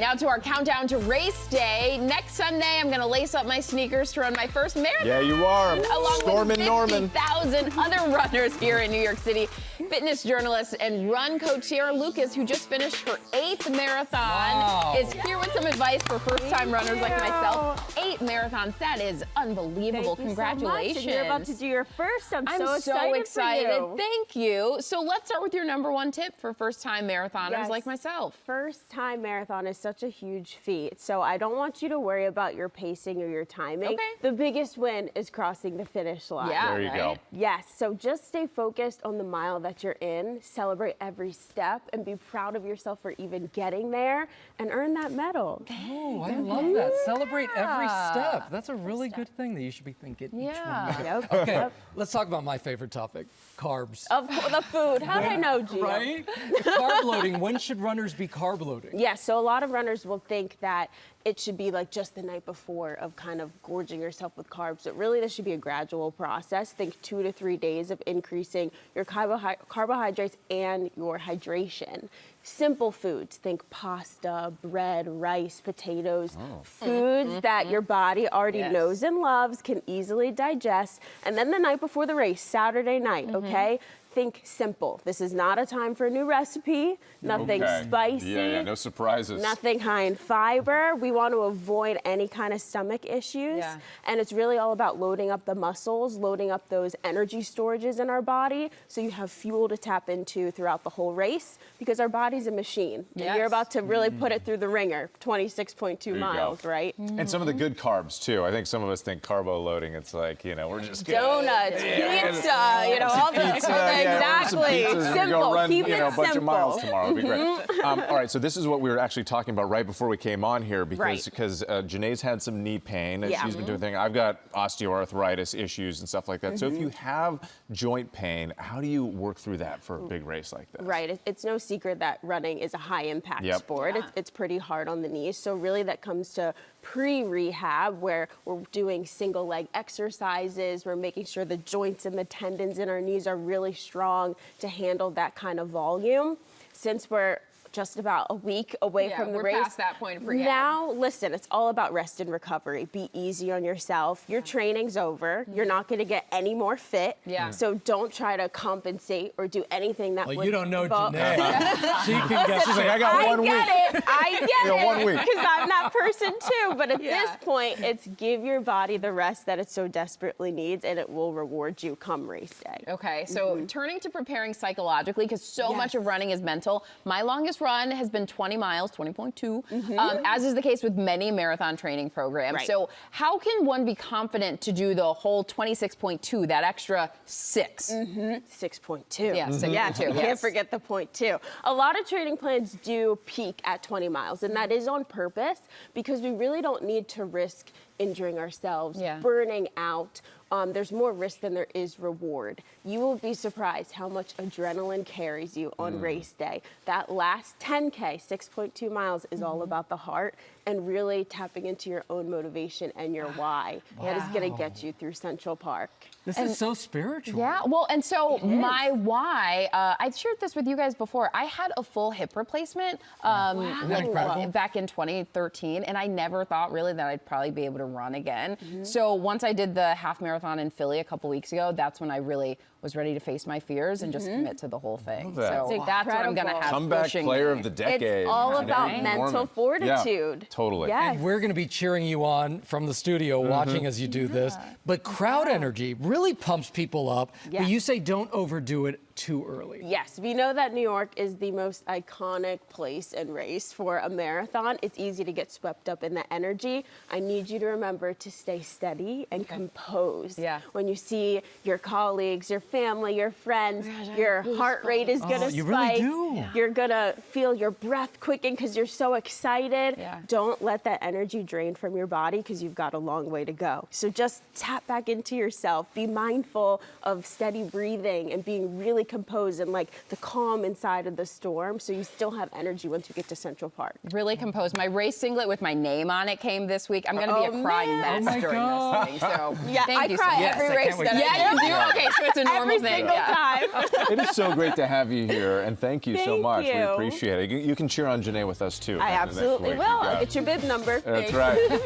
Now to our countdown to race day. Next Sunday, I'm going to lace up my sneakers to run my first marathon. Yeah, you are. Along with 50,000 other runners here in New York City. Fitness journalist and run coach Ciara who just finished her 8th marathon, is here with some advice for first-time runners like myself. 8 marathons, that is unbelievable. Congratulations. So much. You're about to do your first. I'm so excited for you. Thank you. So let's start with your #1 tip for first-time marathoners like myself. First-time marathon is such a huge feat, so I don't want you to worry about your pacing or your timing. Okay. The biggest win is crossing the finish line. Yeah, there you go. Yes, so just stay focused on the mile that you're in, celebrate every step, and be proud of yourself for even getting there and earn that medal. Oh, I love that. Celebrate every step. That's a really good thing that you should be thinking each one. Yep. Okay, let's talk about my favorite topic, carbs. Of the food. How did I know, Gio? Right? Carb loading. When should runners be carb loading? Yeah, so a lot of runners will think that it should be like just the night before of kind of gorging yourself with carbs, but really this should be a gradual process. Think 2 to 3 days of increasing your carbohydrates and your hydration. Simple foods, think pasta, bread, rice, potatoes, foods that your body already knows and loves, can easily digest. And then the night before the race, Saturday night, okay? Think simple. This is not a time for a new recipe, nothing spicy. Yeah, no surprises. Nothing high in fiber. We want to avoid any kind of stomach issues. Yeah. And it's really all about loading up the muscles, loading up those energy storages in our body so you have fuel to tap into throughout the whole race because our body's a machine. Yes. And you're about to really put it through the ringer, 26.2 miles, right? And some of the good carbs, too. I think some of us think carbo loading, it's like, you know, we're just getting Donuts, pizza, you know, all the exactly. Simple. Run, Keep it a bunch simple. of miles tomorrow. It'll be great. All right, so this is what we were actually talking about right before we came on here because Janae's had some knee pain. And she's been doing things. I've got osteoarthritis issues and stuff like that. So if you have joint pain, how do you work through that for a big race like this? Right. It's no secret that running is a high-impact sport. It's pretty hard on the knees. So really that comes to pre-rehab where we're doing single leg exercises. We're making sure the joints and the tendons in our knees are really strong to handle that kind of volume. Since we're just about a week away from the race. We're past that point of rehab. Now, listen, it's all about rest and recovery. Be easy on yourself. Your training's over. You're not going to get any more fit. So don't try to compensate or do anything that would you don't know involve- Janae. She can get She's like, I got 1 week. I get it. 1 week. Because I'm that person too. But at this point, it's give your body the rest that it so desperately needs, and it will reward you come race day. Okay, so turning to preparing psychologically, because so much of running is mental. My longest run has been 20 miles, 20.2, as is the case with many marathon training programs. So how can one be confident to do the whole 26.2, that extra 6? 6.2. Yeah, 6.2. Can't forget the point two. A lot of training plans do peak at 20 miles, and that is on purpose because we really don't need to risk injuring ourselves, burning out. There's more risk than there is reward. You will be surprised how much adrenaline carries you on race day. That last 10K, 6.2 miles, is all about the heart and really tapping into your own motivation and your why. That is going to get you through Central Park. This is so spiritual. Yeah, well, and so my why, I've shared this with you guys before. I had a full hip replacement back in 2013, and I never thought really that I'd probably be able to run again. So once I did the half marathon in Philly a couple weeks ago, that's when I really was ready to face my fears and just commit to the whole thing. So that's what I'm going to have Comeback pushing player me. of the decade. It's all about mental fortitude. Yeah, totally. Yes. And we're going to be cheering you on from the studio, watching as you do this. But crowd energy really pumps people up. But you say don't overdo it too early. Yes, we know that New York is the most iconic place and race for a marathon. It's easy to get swept up in the energy. I need you to remember to stay steady and composed. When you see your colleagues, your family, your friends, your heart rate is going to spike. You really do. You're going to feel your breath quicken because you're so excited. Don't let that energy drain from your body because you've got a long way to go. So just tap back into yourself. Be mindful of steady breathing and being really composed and like the calm inside of the storm, so you still have energy once you get to Central Park. Really composed. My race singlet with my name on it came this week. I'm going to be a crying mess during this thing. So yeah, thank I cry so every race that I do. Yeah, you do? Okay, so it's a normal every thing. Single time. It is so great to have you here, and thank you so much. you. We appreciate it. You can cheer on Janae with us too. I absolutely will. I'll get your bib number. That's right.